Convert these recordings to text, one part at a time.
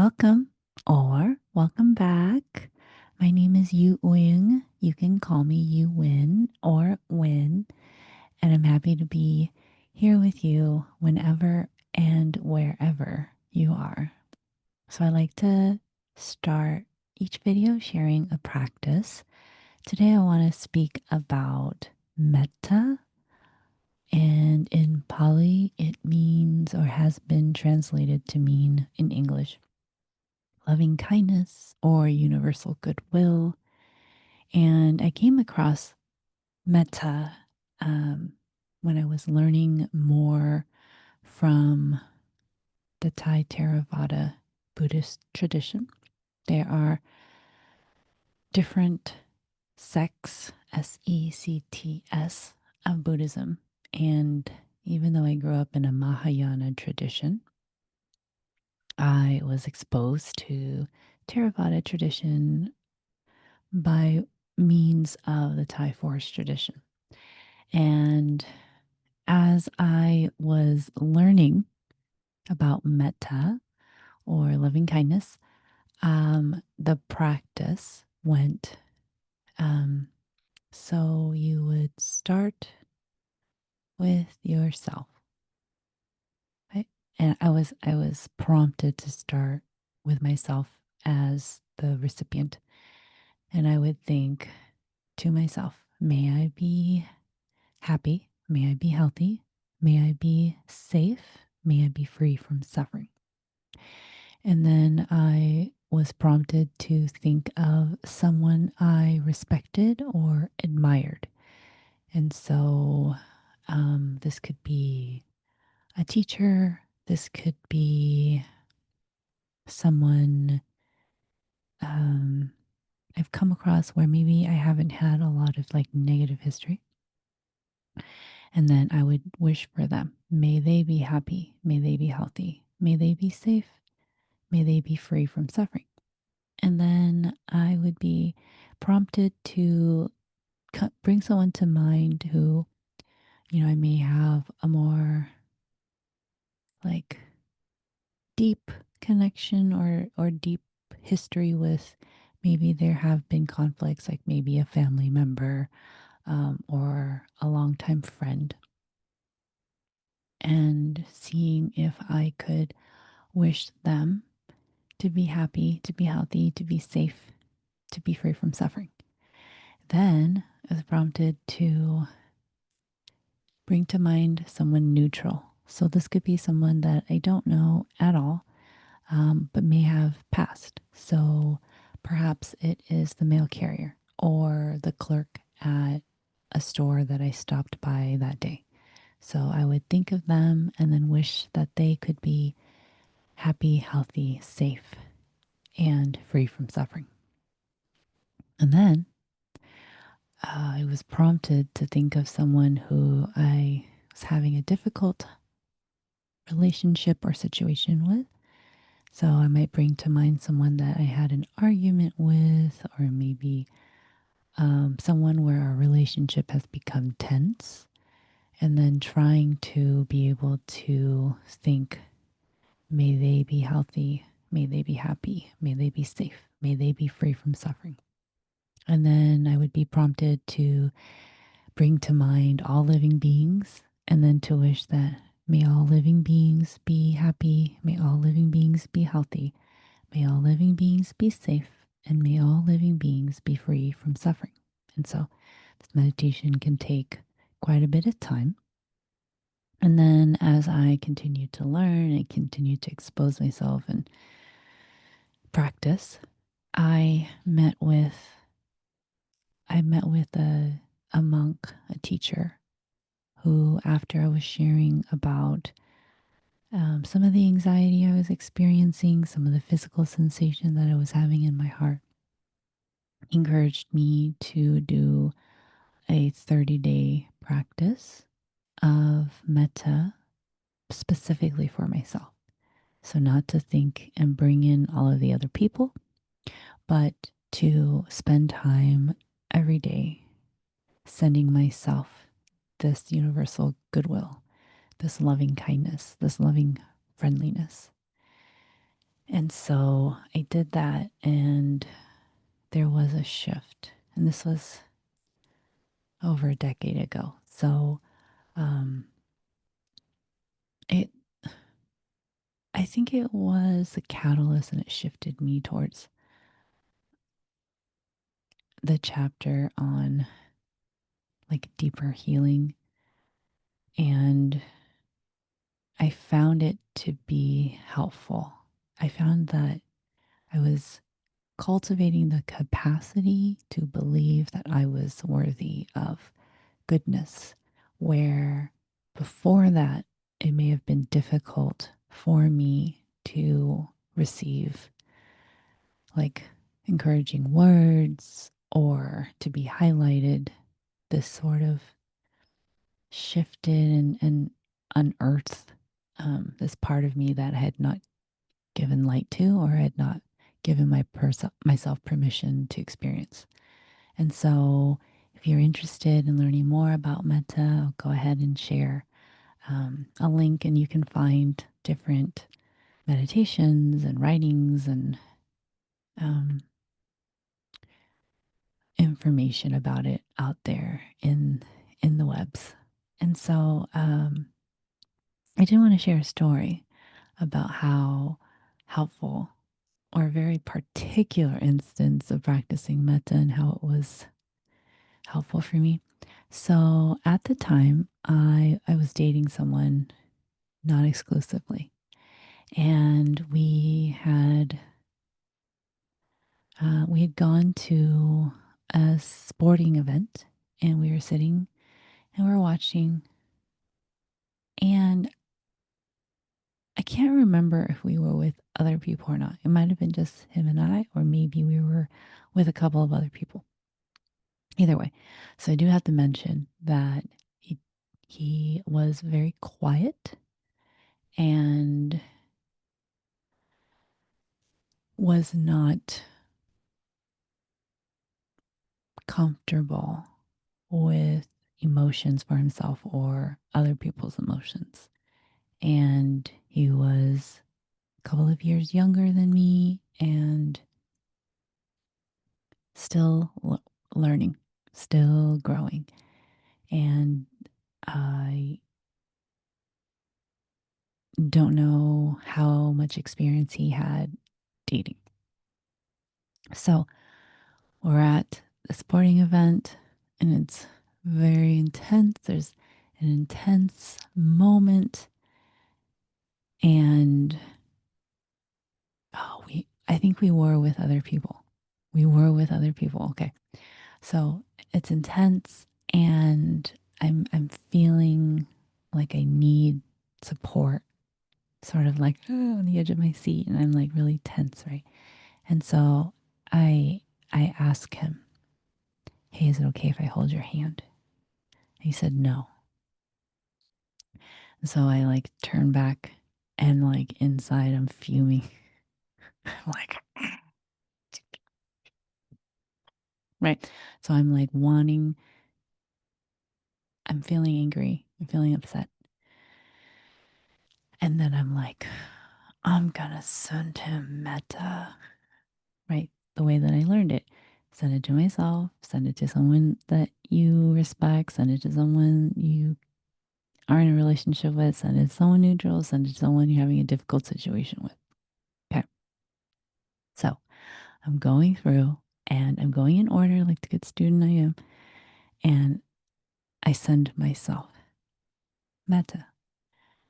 Welcome or welcome back. My name is Yu Wing. You can call me Yu Win or Win, and I'm happy to be here with you whenever and wherever you are. So I like to start each video sharing a practice. Today I want to speak about mettā, and in Pali it means or has been translated to mean in English loving kindness or universal goodwill. And I came across mettā when I was learning more from the Thai Theravada Buddhist tradition. There are different sects, sects, of Buddhism. And even though I grew up in a Mahayana tradition, I was exposed to Theravada tradition by means of the Thai forest tradition. And as I was learning about mettā or loving kindness, the practice went so you would start with yourself. Right? And I was prompted to start with myself as the recipient. And I would think to myself, may I be happy? May I be healthy? May I be safe? May I be free from suffering? And then I was prompted to think of someone I respected or admired. And so this could be a teacher, this could be someone I've come across where maybe I haven't had a lot of like negative history. And then I would wish for them. May they be happy. May they be healthy. May they be safe. May they be free from suffering. And then I would be prompted to bring someone to mind who, I may have a more like deep connection or deep history with. Maybe there have been conflicts, like maybe a family member or a longtime friend, and seeing if I could wish them to be happy, to be healthy, to be safe, to be free from suffering. Then I was prompted to bring to mind someone neutral. So this could be someone that I don't know at all, but may have passed. So perhaps it is the mail carrier or the clerk at a store that I stopped by that day. So I would think of them and then wish that they could be happy, healthy, safe, and free from suffering. And then I was prompted to think of someone who I was having a difficult relationship or situation with. So I might bring to mind someone that I had an argument with, or maybe someone where our relationship has become tense, and then trying to be able to think, may they be healthy, may they be happy, may they be safe, may they be free from suffering. And then I would be prompted to bring to mind all living beings, and then to wish that may all living beings be happy, may all living beings be healthy, may all living beings be safe, and may all living beings be free from suffering. And so this meditation can take quite a bit of time. And then as I continued to learn and continued to expose myself and practice, I met with a monk, a teacher, who, after I was sharing about some of the anxiety I was experiencing, some of the physical sensation that I was having in my heart, encouraged me to do a 30-day practice of mettā specifically for myself. So, not to think and bring in all of the other people, but to spend time every day sending myself this universal goodwill, this loving kindness, this loving friendliness. And so I did that, and there was a shift. And this was over a decade ago. So um, it, I think it was a catalyst, and it shifted me towards the chapter on like deeper healing. And I found it to be helpful. I found that I was cultivating the capacity to believe that I was worthy of goodness, where before that, it may have been difficult for me to receive like encouraging words or to be highlighted. This sort of shifted and unearthed this part of me that I had not given light to or had not given myself permission to experience. And so, if you're interested in learning more about metta, I'll go ahead and share a link, and you can find different meditations and writings and um, information about it out there in the webs. And so, I did want to share a story about how helpful or a very particular instance of practicing metta and how it was helpful for me. So at the time, I was dating someone, not exclusively, and we had gone to a sporting event, and we were sitting and we were watching, and I can't remember if we were with other people or not. It might have been just him and I, or maybe we were with a couple of other people. Either way, so I do have to mention that he was very quiet and was not comfortable with emotions for himself or other people's emotions. And he was a couple of years younger than me and still learning, still growing. And I don't know how much experience he had dating. So we're at the sporting event, and it's very intense. There's an intense moment, and I think we were with other people. We were with other people. Okay. So it's intense, and I'm feeling like I need support, sort of like on the edge of my seat, and I'm like really tense, right? And so I I ask him, "Hey, is it okay if I hold your hand?" And he said no. And so I like turn back, and like inside I'm fuming. I'm like, right. So I'm like I'm feeling angry. I'm feeling upset. And then I'm like, I'm gonna send him metta, right? The way that I learned it. Send it to myself, send it to someone that you respect, send it to someone you are in a relationship with, send it to someone neutral, send it to someone you're having a difficult situation with. Okay. So I'm going through, and I'm going in order like the good student I am. And I send myself metta.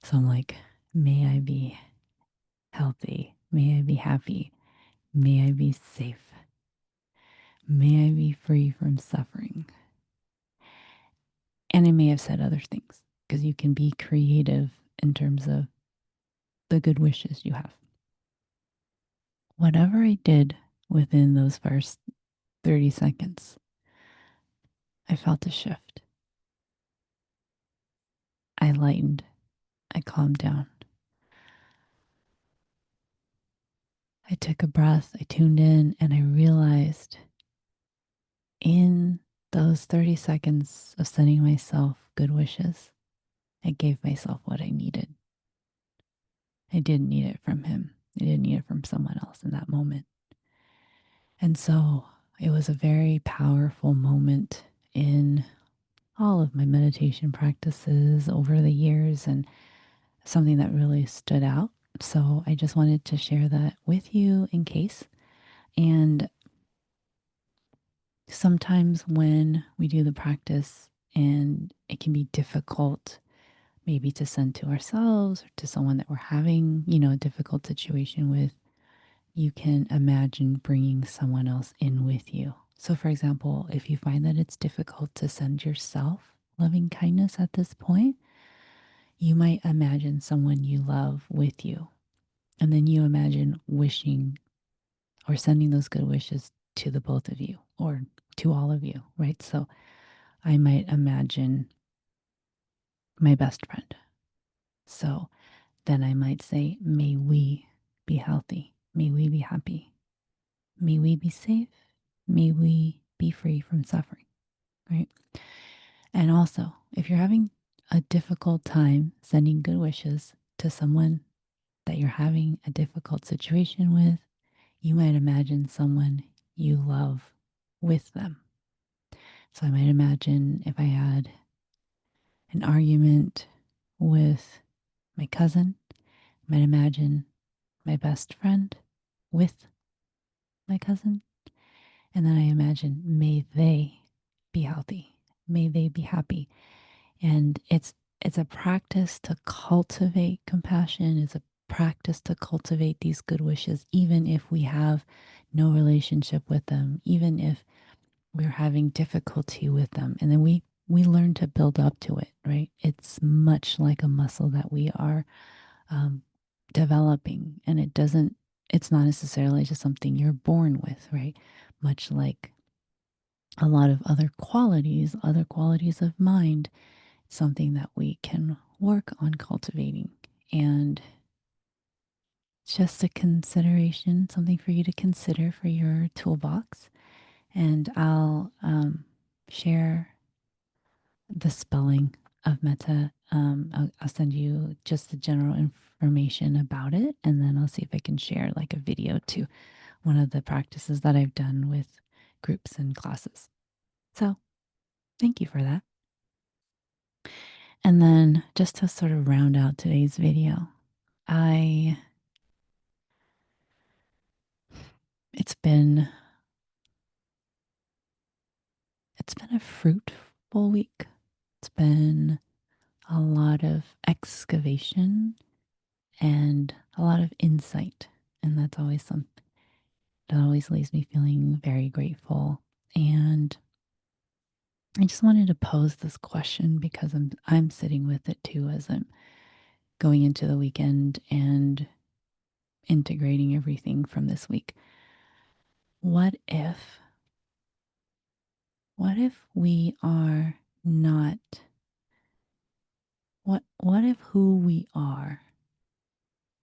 So I'm like, may I be healthy. May I be happy. May I be safe. May I be free from suffering. And I may have said other things because you can be creative in terms of the good wishes you have. Whatever I did within those first 30 seconds, I felt a shift. I lightened. I calmed down. I took a breath. I tuned in, and I realized in those 30 seconds of sending myself good wishes, I gave myself what I needed. I didn't need it from him. I didn't need it from someone else in that moment. And so it was a very powerful moment in all of my meditation practices over the years and something that really stood out. So I just wanted to share that with you in case. And sometimes when we do the practice and it can be difficult, maybe to send to ourselves or to someone that we're having, a difficult situation with, you can imagine bringing someone else in with you. So, for example, if you find that it's difficult to send yourself loving kindness at this point, you might imagine someone you love with you. And then you imagine wishing or sending those good wishes to the both of you or to all of you, right? So I might imagine my best friend. So then I might say, may we be healthy. May we be happy. May we be safe. May we be free from suffering, right? And also, if you're having a difficult time sending good wishes to someone that you're having a difficult situation with, you might imagine someone you love with them. So I might imagine if I had an argument with my cousin, I might imagine my best friend with my cousin. And then I imagine, may they be healthy. May they be happy. And it's a practice to cultivate compassion. It's a practice to cultivate these good wishes, even if we have no relationship with them, even if we're having difficulty with them. And then we learn to build up to it, right? It's much like a muscle that we are um, developing, and it's not necessarily just something you're born with, right? Much like a lot of other qualities of mind, something that we can work on cultivating. And just a consideration, something for you to consider for your toolbox. And I'll share the spelling of mettā. I'll send you just the general information about it, and then I'll see if I can share like a video to one of the practices that I've done with groups and classes. So thank you for that. And then just to sort of round out today's video, I it's been it's been a fruitful week. It's been a lot of excavation and a lot of insight, and that's always something that always leaves me feeling very grateful. And I just wanted to pose this question because I'm sitting with it too as I'm going into the weekend and integrating everything from this week. What if we are not what if who we are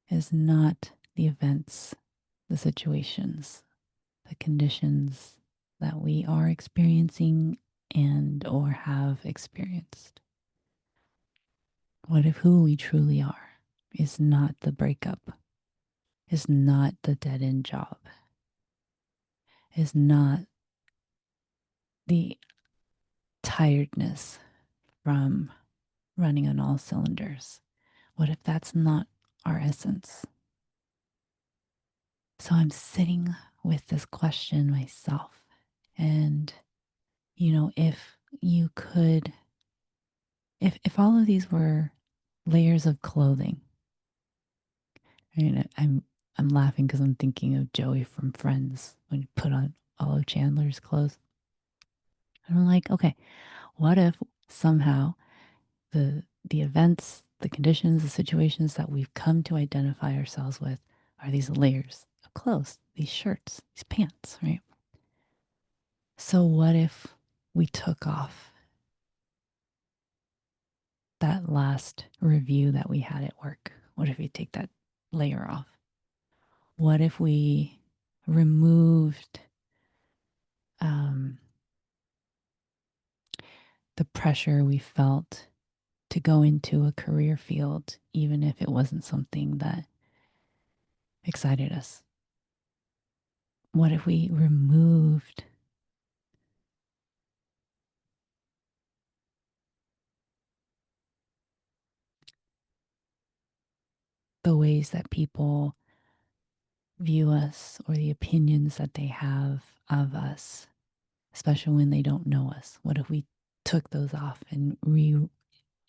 is not the events, the situations, the conditions that we are experiencing and or have experienced? What if who we truly are is not the breakup, is not the dead end job, is not the tiredness from running on all cylinders? What if that's not our essence? So I'm sitting with this question myself. And, if you could, if all of these were layers of clothing, I'm laughing because I'm thinking of Joey from Friends when he put on all of Chandler's clothes. And I'm like, okay, what if somehow the events, the conditions, the situations that we've come to identify ourselves with are these layers of clothes, these shirts, these pants, right? So what if we took off that last review that we had at work? What if we take that layer off? What if we removed um, the pressure we felt to go into a career field, even if it wasn't something that excited us? What if we removed the ways that people view us or the opinions that they have of us, especially when they don't know us? What if we took those off and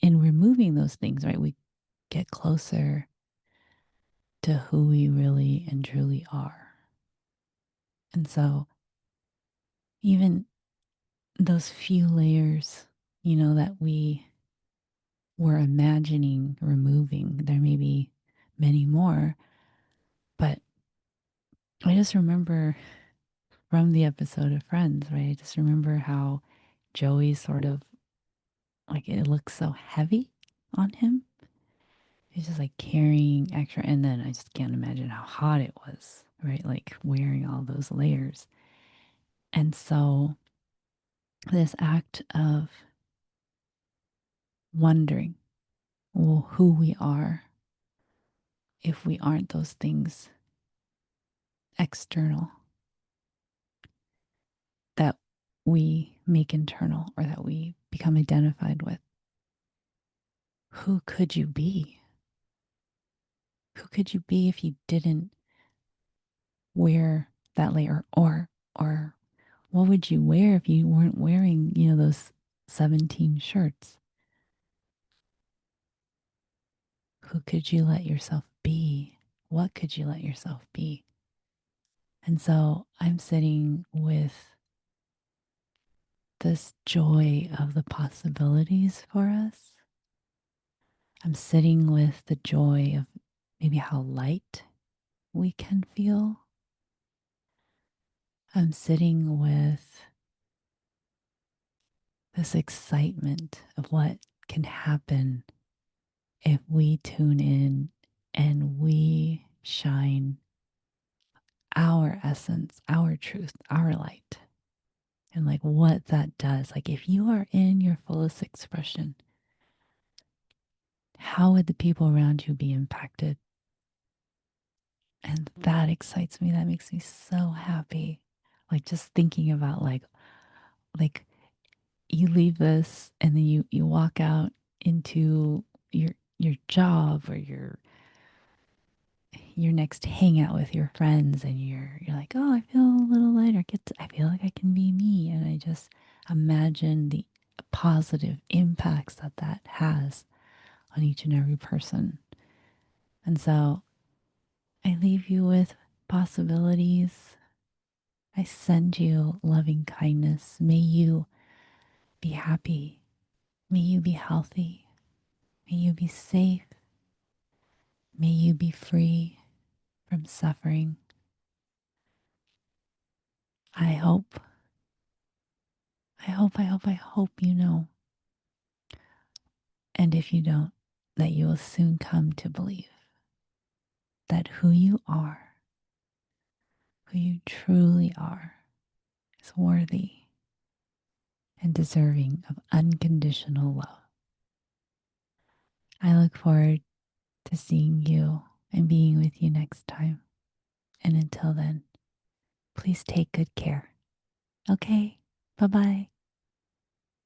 in removing those things, right? We get closer to who we really and truly are. And so even those few layers, that we were imagining removing, there may be many more, but I just remember from the episode of Friends, right? I just remember how Joey sort of like it looks so heavy on him. He's just like carrying extra, and then I just can't imagine how hot it was, right? Like wearing all those layers. And so, this act of wondering, well, who we are if we aren't those things external that we make internal or that we become identified with. Who could you be? Who could you be if you didn't wear that layer? Or what would you wear if you weren't wearing, those 17 shirts? Who could you let yourself be? What could you let yourself be? And so I'm sitting with this joy of the possibilities for us. I'm sitting with the joy of maybe how light we can feel. I'm sitting with this excitement of what can happen if we tune in and we shine our essence, our truth, our light, and like what that does. Like, if you are in your fullest expression, how would the people around you be impacted? And that excites me. That makes me so happy. Like, just thinking about like you leave this and then you walk out into your job or your next hangout with your friends, and you're like, oh, I feel a little lighter. I feel like I can be me, and I just imagine the positive impacts that that has on each and every person. And so I leave you with possibilities. I send you loving kindness. May you be happy. May you be healthy. May you be safe. May you be free from suffering. I hope, I hope you know. And if you don't, that you will soon come to believe that who you are, who you truly are, is worthy and deserving of unconditional love. I look forward to seeing you and being with you next time. And until then, please take good care. Okay? Bye bye.